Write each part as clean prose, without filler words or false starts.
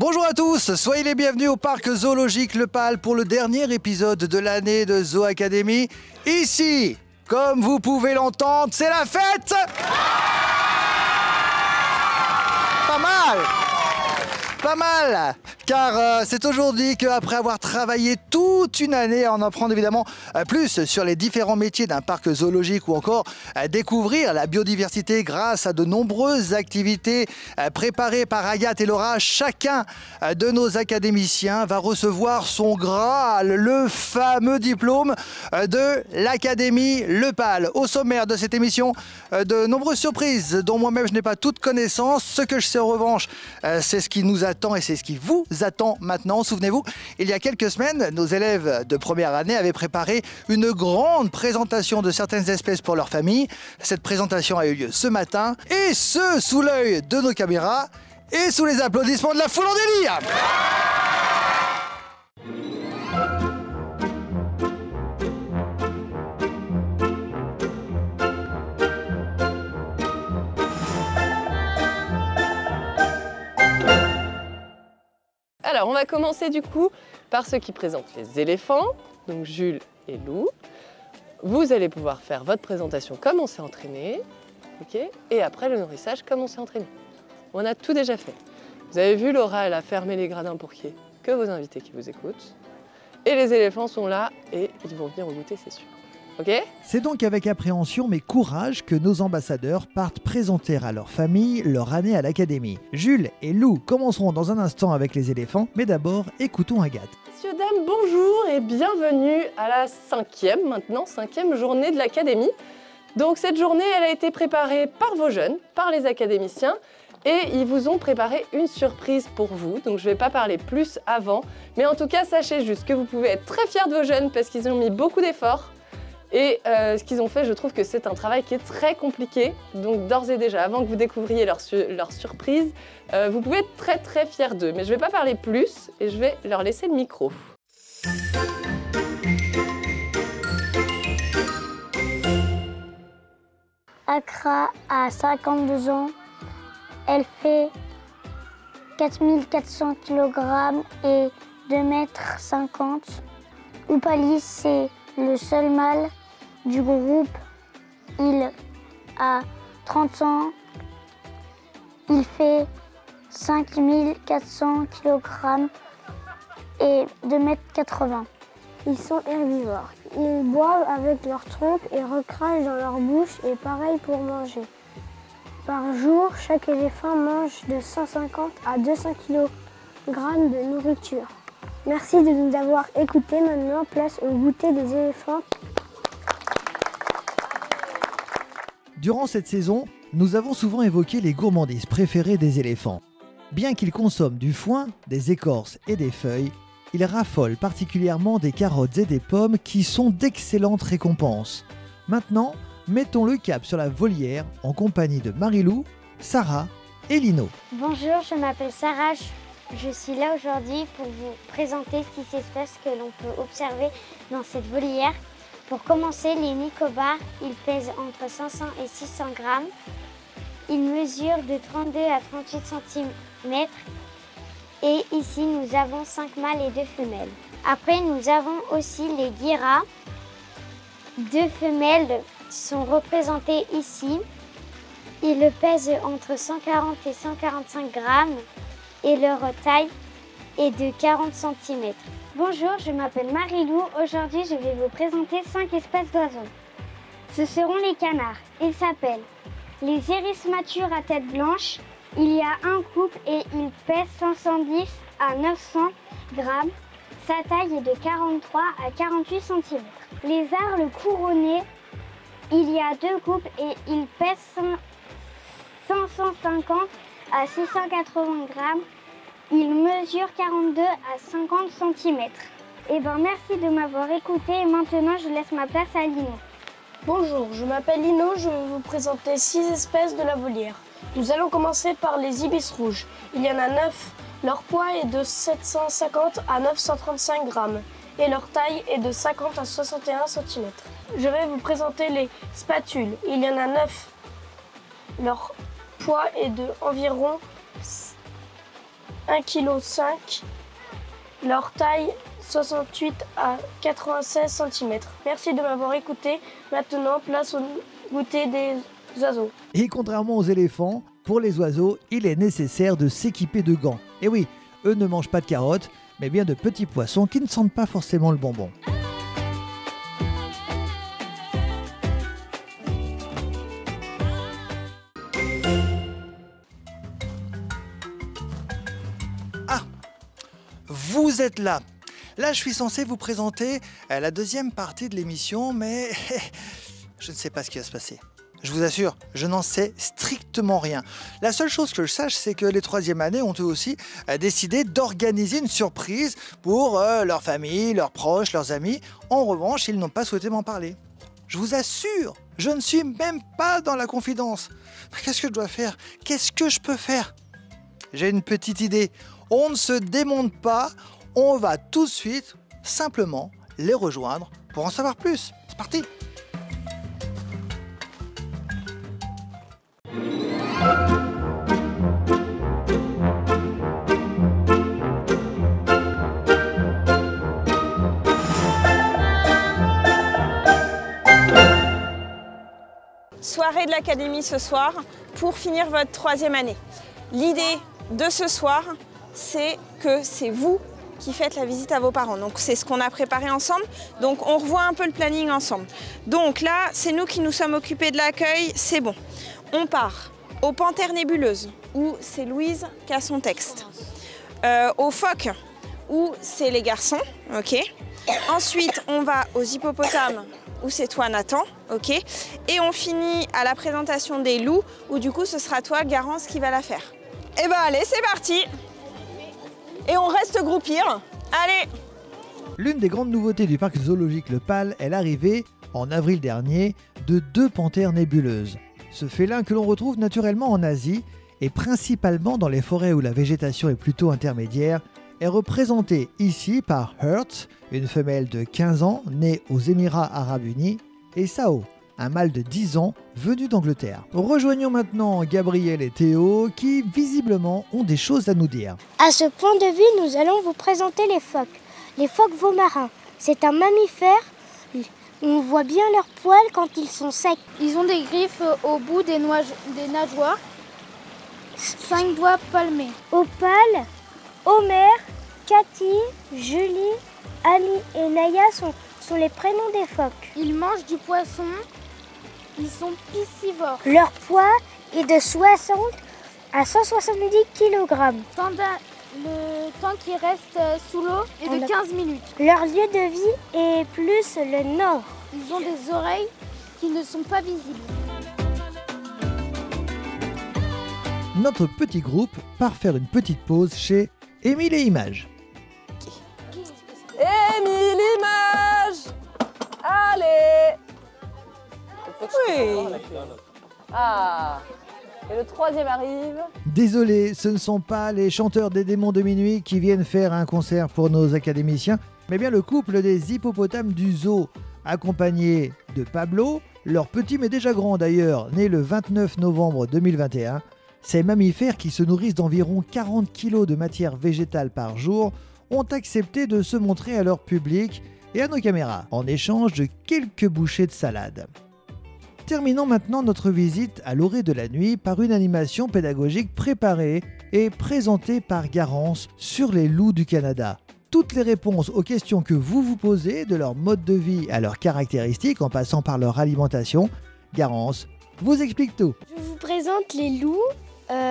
Bonjour à tous, soyez les bienvenus au parc zoologique Le Pal pour le dernier épisode de l'année de Zoo Academy. Ici, comme vous pouvez l'entendre, c'est la fête! Pas mal! Pas mal, car c'est aujourd'hui qu'après avoir travaillé toute une année à en apprendre évidemment plus sur les différents métiers d'un parc zoologique ou encore découvrir la biodiversité grâce à de nombreuses activités préparées par Agathe et Laura, chacun de nos académiciens va recevoir son Graal, le fameux diplôme de l'Académie Le Pal. Au sommaire de cette émission, de nombreuses surprises dont moi-même je n'ai pas toute connaissance. Ce que je sais en revanche, c'est ce qui nous attend et c'est ce qui vous attend maintenant. Souvenez-vous, il y a quelques semaines, nos élèves de première année avaient préparé une grande présentation de certaines espèces pour leur famille. Cette présentation a eu lieu ce matin, et ce, sous l'œil de nos caméras et sous les applaudissements de la foule en délire. Alors, on va commencer du coup par ceux qui présentent les éléphants, donc Jules et Lou. Vous allez pouvoir faire votre présentation comme on s'est entraîné, ok, et après le nourrissage comme on s'est entraîné. On a tout déjà fait. Vous avez vu, Laura, elle a fermé les gradins pour qu'il n'y ait que vos invités qui vous écoutent. Et les éléphants sont là et ils vont venir au goûter, c'est sûr. Okay. C'est donc avec appréhension mais courage que nos ambassadeurs partent présenter à leur famille leur année à l'Académie. Jules et Lou commenceront dans un instant avec les éléphants, mais d'abord écoutons Agathe. Messieurs, dames, bonjour et bienvenue à la cinquième journée de l'Académie. Donc cette journée, elle a été préparée par vos jeunes, par les académiciens, et ils vous ont préparé une surprise pour vous. Donc je ne vais pas parler plus avant, mais en tout cas, sachez juste que vous pouvez être très fiers de vos jeunes parce qu'ils ont mis beaucoup d'efforts. Et ce qu'ils ont fait, je trouve que c'est un travail qui est très compliqué. Donc d'ores et déjà, avant que vous découvriez leur surprise, vous pouvez être très très fiers d'eux. Mais je ne vais pas parler plus et je vais leur laisser le micro. Accra a 52 ans. Elle fait 4400 kg et 2,50 m. Oupalis, c'est le seul mâle du groupe. Il a 30 ans. Il fait 5400 kg et 2,80 m. Ils sont herbivores. Ils boivent avec leur trompe et recrachent dans leur bouche et pareil pour manger. Par jour, chaque éléphant mange de 150 à 200 kg de nourriture. Merci de nous avoir écoutés. Maintenant, place au goûter des éléphants. Durant cette saison, nous avons souvent évoqué les gourmandises préférées des éléphants. Bien qu'ils consomment du foin, des écorces et des feuilles, ils raffolent particulièrement des carottes et des pommes qui sont d'excellentes récompenses. Maintenant, mettons le cap sur la volière en compagnie de Marilou, Sarah et Lino. Bonjour, je m'appelle Sarah. Je suis là aujourd'hui pour vous présenter 6 espèces que l'on peut observer dans cette volière. Pour commencer, les Nicobars, ils pèsent entre 500 et 600 grammes. Ils mesurent de 32 à 38 cm. Et ici, nous avons 5 mâles et 2 femelles. Après, nous avons aussi les Guiras. 2 femelles sont représentées ici. Ils pèsent entre 140 et 145 grammes. Et leur taille est de 40 cm. Bonjour, je m'appelle Marilou. Aujourd'hui, je vais vous présenter 5 espèces d'oiseaux. Ce seront les canards. Ils s'appellent les iris matures à tête blanche. Il y a un couple et il pèse 510 à 900 grammes. Sa taille est de 43 à 48 cm. Les arles couronnées, il y a 2 couples et ils pèsent 550 à 680 grammes. Il mesure 42 à 50 cm. Eh bien, merci de m'avoir écouté et maintenant je laisse ma place à Lino. Bonjour, je m'appelle Lino, je vais vous présenter 6 espèces de la volière. Nous allons commencer par les ibis rouges. Il y en a 9. Leur poids est de 750 à 935 grammes et leur taille est de 50 à 61 cm. Je vais vous présenter les spatules. Il y en a 9. Leur poids est de environ 1,5 kg. Leur taille 68 à 96 cm. Merci de m'avoir écouté. Maintenant, place au goûter des oiseaux. Et contrairement aux éléphants, pour les oiseaux, il est nécessaire de s'équiper de gants. Et oui, eux ne mangent pas de carottes, mais bien de petits poissons qui ne sentent pas forcément le bonbon. Ah, vous êtes là. Là, je suis censé vous présenter la deuxième partie de l'émission, mais je ne sais pas ce qui va se passer. Je vous assure, je n'en sais strictement rien. La seule chose que je sache, c'est que les 3e années ont eux aussi décidé d'organiser une surprise pour leur famille, leurs proches, leurs amis. En revanche, ils n'ont pas souhaité m'en parler. Je vous assure, je ne suis même pas dans la confidence. Qu'est-ce que je dois faire? Qu'est-ce que je peux faire? J'ai une petite idée. On ne se démonte pas, on va tout de suite simplement les rejoindre pour en savoir plus. C'est parti! Soirée de l'académie ce soir pour finir votre 3e année. L'idée de ce soir, c'est que c'est vous qui faites la visite à vos parents. Donc c'est ce qu'on a préparé ensemble. Donc on revoit un peu le planning ensemble. Donc là, c'est nous qui nous sommes occupés de l'accueil, c'est bon. On part aux Panthères nébuleuses, où c'est Louise qui a son texte. Aux phoques, où c'est les garçons, ok. Ensuite, on va aux hippopotames, où c'est toi Nathan, ok. Et on finit à la présentation des loups, où du coup ce sera toi Garance qui va la faire. Et ben allez, c'est parti. Et on reste groupir. Allez. L'une des grandes nouveautés du parc zoologique Le Pal est l'arrivée, en avril dernier, de 2 panthères nébuleuses. Ce félin que l'on retrouve naturellement en Asie, et principalement dans les forêts où la végétation est plutôt intermédiaire, est représenté ici par Hertz, une femelle de 15 ans née aux Émirats Arabes Unis, et Sao, un mâle de 10 ans venu d'Angleterre. Rejoignons maintenant Gabriel et Théo qui visiblement ont des choses à nous dire. À ce point de vue, nous allons vous présenter les phoques. Les phoques veaux-marins, c'est un mammifère. On voit bien leurs poils quand ils sont secs. Ils ont des griffes au bout des nageoires, 5 doigts palmés. Opale, Homer, Cathy, Julie, Annie et Naya sont les prénoms des phoques. Ils mangent du poisson, ils sont piscivores. Leur poids est de 60 à 170 kg. Le temps qu'ils restent sous l'eau est de 15 minutes. Leur lieu de vie est plus le nord. Ils ont des oreilles qui ne sont pas visibles. Notre petit groupe part faire une petite pause chez Émile et Images. Émile Images. Allez. Oui. Ah. Et le 3e arrive. Désolé, ce ne sont pas les chanteurs des démons de minuit qui viennent faire un concert pour nos académiciens, mais bien le couple des hippopotames du zoo, accompagné de Pablo, leur petit mais déjà grand d'ailleurs, né le 29 novembre 2021. Ces mammifères qui se nourrissent d'environ 40 kg de matière végétale par jour ont accepté de se montrer à leur public et à nos caméras, en échange de quelques bouchées de salade. Terminons maintenant notre visite à l'orée de la nuit par une animation pédagogique préparée et présentée par Garance sur les loups du Canada. Toutes les réponses aux questions que vous vous posez, de leur mode de vie à leurs caractéristiques en passant par leur alimentation, Garance vous explique tout. Je vous présente les loups.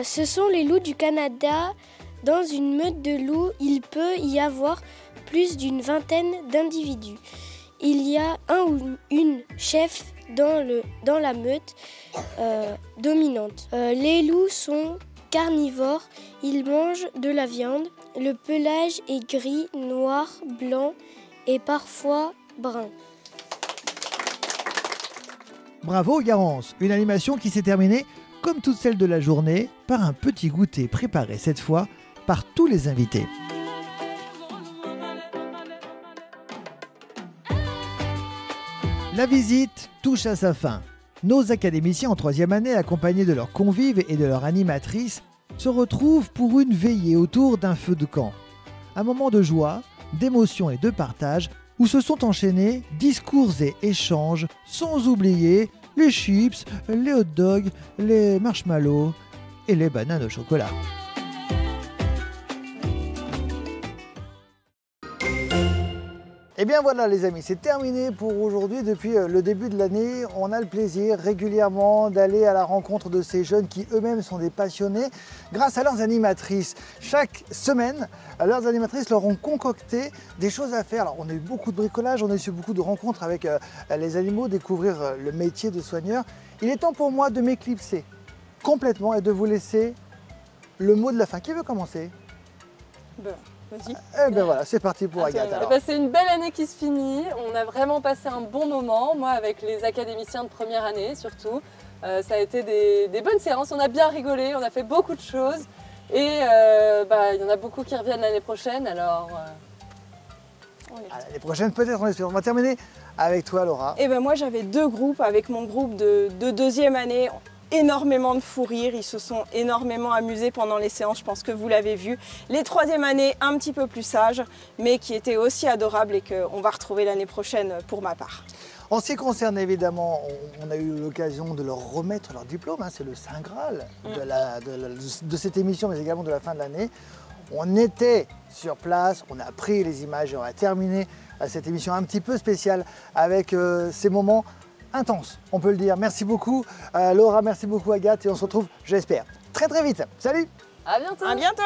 Ce sont les loups du Canada. Dans une meute de loups, il peut y avoir plus d'une vingtaine d'individus. Il y a un ou une chef dans la meute dominante. Les loups sont carnivores, ils mangent de la viande. Le pelage est gris, noir, blanc et parfois brun. Bravo Garance, une animation qui s'est terminée, comme toutes celles de la journée, par un petit goûter préparé cette fois par tous les invités. La visite touche à sa fin. Nos académiciens en 3e année, accompagnés de leurs convives et de leur animatrice, se retrouvent pour une veillée autour d'un feu de camp. Un moment de joie, d'émotion et de partage où se sont enchaînés discours et échanges, sans oublier les chips, les hot dogs, les marshmallows et les bananes au chocolat. Et bien voilà les amis, c'est terminé pour aujourd'hui. Depuis le début de l'année, on a le plaisir régulièrement d'aller à la rencontre de ces jeunes qui eux-mêmes sont des passionnés grâce à leurs animatrices. Chaque semaine, leurs animatrices leur ont concocté des choses à faire. Alors on a eu beaucoup de bricolage, on a eu beaucoup de rencontres avec les animaux, découvrir le métier de soigneur. Il est temps pour moi de m'éclipser complètement et de vous laisser le mot de la fin. Qui veut commencer? Vas-y. Eh bien voilà, c'est parti pour Agathe. Alors. C'est une belle année qui se finit. On a vraiment passé un bon moment, moi avec les académiciens de première année surtout. Ça a été des bonnes séances, on a bien rigolé, on a fait beaucoup de choses. Et il y en a beaucoup qui reviennent l'année prochaine, alors... L'année prochaine peut-être, on espère. On va terminer avec toi Laura. Et ben moi j'avais 2 groupes avec mon groupe de deuxième année. Énormément de fou rire, ils se sont énormément amusés pendant les séances, je pense que vous l'avez vu. Les troisième années, un petit peu plus sages, mais qui étaient aussi adorables et qu'on va retrouver l'année prochaine pour ma part. En ce qui concerne évidemment, on a eu l'occasion de leur remettre leur diplôme, hein, c'est le Saint Graal de cette émission, mais également de la fin de l'année. On était sur place, on a pris les images et on a terminé cette émission un petit peu spéciale avec ces moments intense, on peut le dire. Merci beaucoup Laura, merci beaucoup Agathe et on se retrouve, j'espère, très vite. Salut! À bientôt! À bientôt!